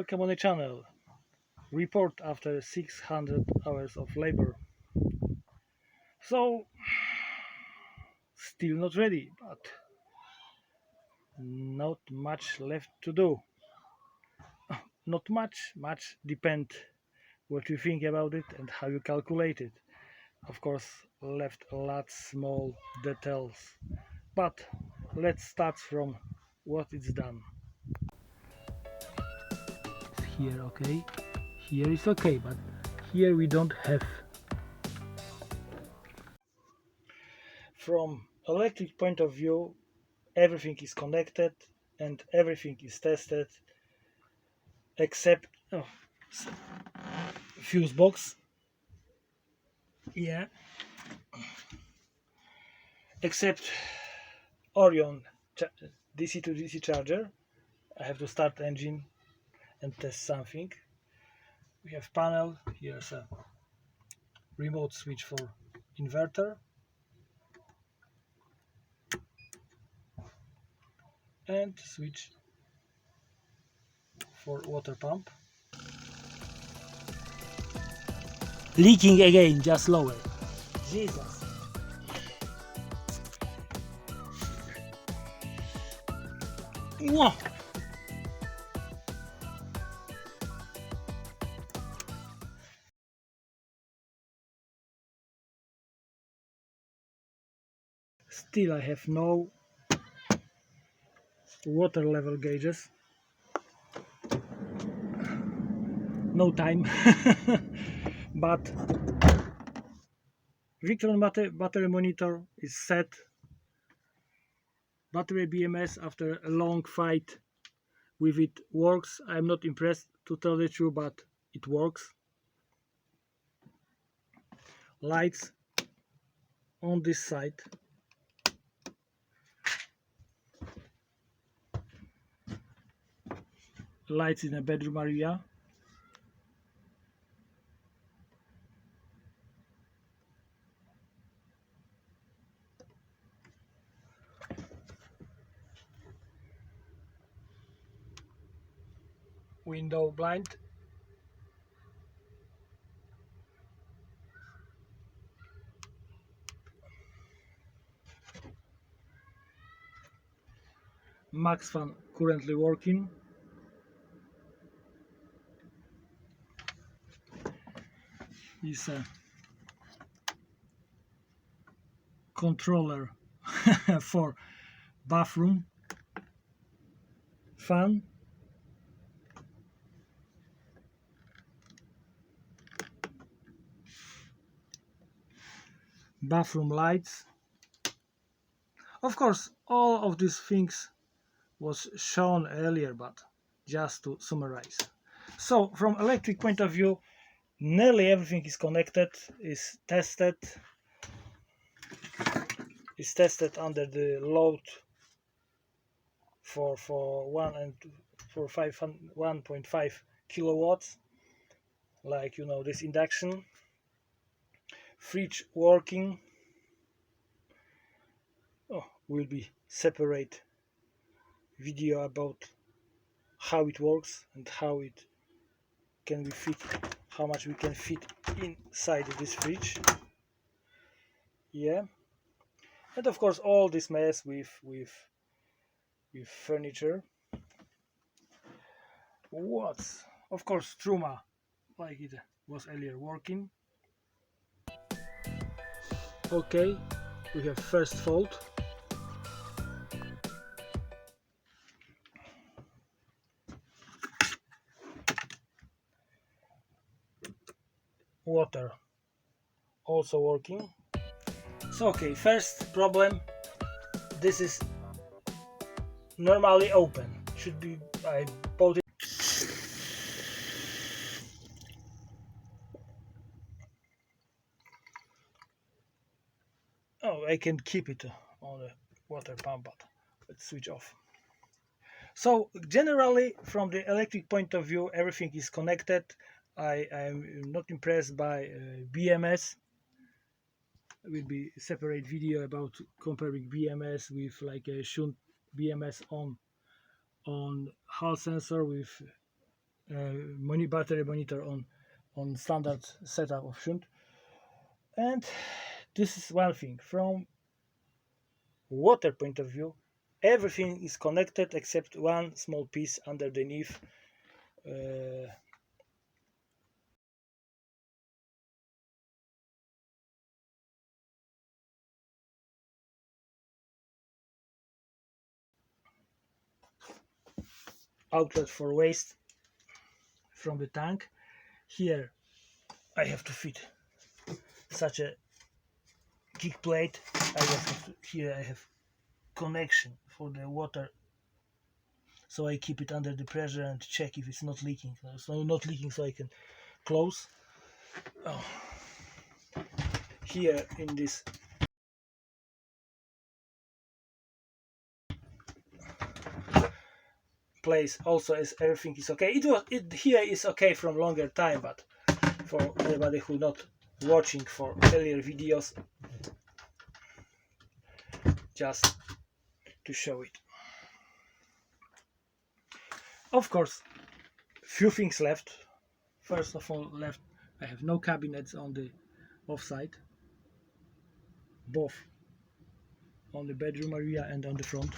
welcome on the channel. Report after 600 hours of labor. So, still not ready, but not much left to do. Not much depend what you think about it and how you calculate it. Of course, left a lot small details. But let's start from what is done. Here, okay. Here is okay, but here we don't have. From electric point of view, everything is connected and everything is tested except fuse box. Yeah. Except Orion DC to DC charger. I have to start engine and test something. We have panel. Here's a remote switch for inverter. And switch for water pump. Leaking again, just lower. Jesus. Whoa. Still I have no water level gauges. No time. But Victron battery monitor is set. Battery BMS after a long fight with it works. I'm not impressed to tell the truth, but it works. Lights on this side. Lights in the bedroom area. Window blind. Max fan currently working. Is a controller for bathroom fan. Bathroom lights. Of course, all of these things was shown earlier, but just to summarize. So, from electric point of view, nearly everything is connected, is tested under the load for 1.5 kilowatts, like this induction. Fridge working. Will be separate video about how it works and how it can be fit, how much we can fit inside this fridge. Yeah. And of course all this mess with furniture. What's of course Truma, like it was earlier, working. Okay, we have first fault. Water also working. So okay, first problem, this is normally open, should be, I bought it. Oh, I can keep it on the water pump, but let's switch off. So generally from the electric point of view, everything is connected. I am not impressed by BMS. Will be a separate video about comparing BMS with like a shunt BMS on Hall sensor with battery monitor on standard setup of shunt. And this is one thing. From water point of view, everything is connected except one small piece underneath. Uh, Outlet for waste from the tank. Here I have to fit such a kick plate. Here I have connection for the water, so I keep it under the pressure and check if it's not leaking. So not leaking, so I can close. Oh. Here in this place also, as everything is okay. It here is okay from longer time, but for anybody who not watching for earlier videos, just to show it. Of course, few things left. First of all, left, I have no cabinets on the offside, both on the bedroom area and on the front.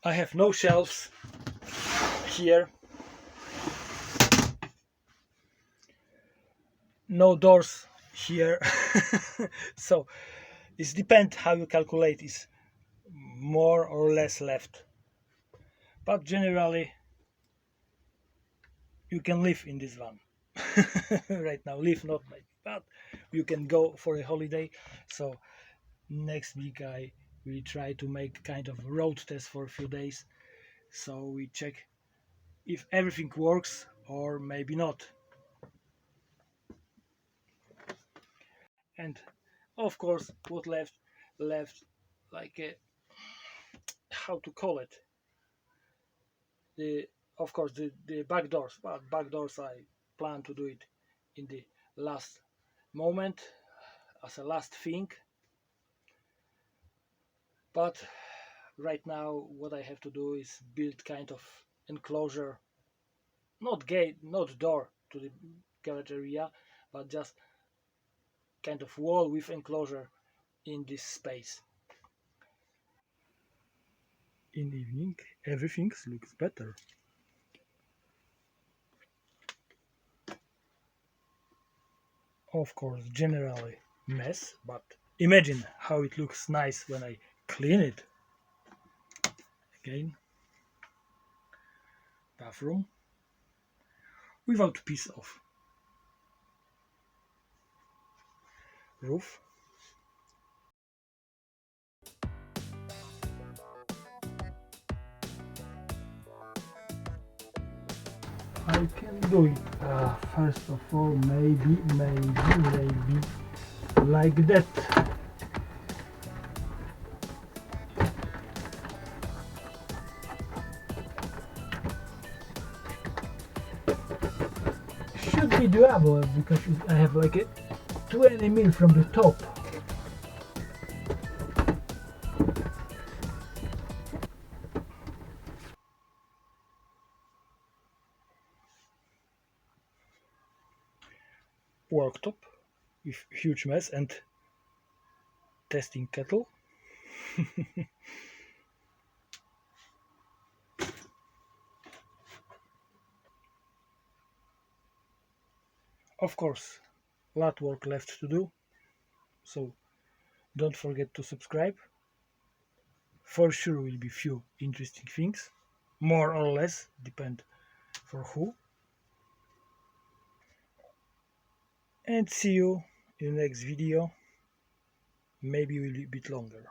I have no shelves here, no doors here. So it depends how you calculate, is more or less left, but generally you can live in this van. Right now, live not maybe, but you can go for a holiday. So next week I will try to make kind of road test for a few days, so we check if everything works or maybe not. And of course, what left like a, how to call it, the of course the back doors, but back doors I plan to do it in the last moment as a last thing. But right now what I have to do is build kind of enclosure, not gate, not door to the garage area, but just kind of wall with enclosure in this space. In evening everything looks better. Of course, generally mess, but imagine how it looks nice when I clean it. Again, bathroom without piece of roof. I can do it. First of all, maybe like that. Should be doable because I have like a 20 mil from the top. Worktop with huge mess and testing kettle. Of course, lot work left to do, so don't forget to subscribe. For sure will be few interesting things, more or less, depend for who. And see you in the next video, maybe will be a bit longer.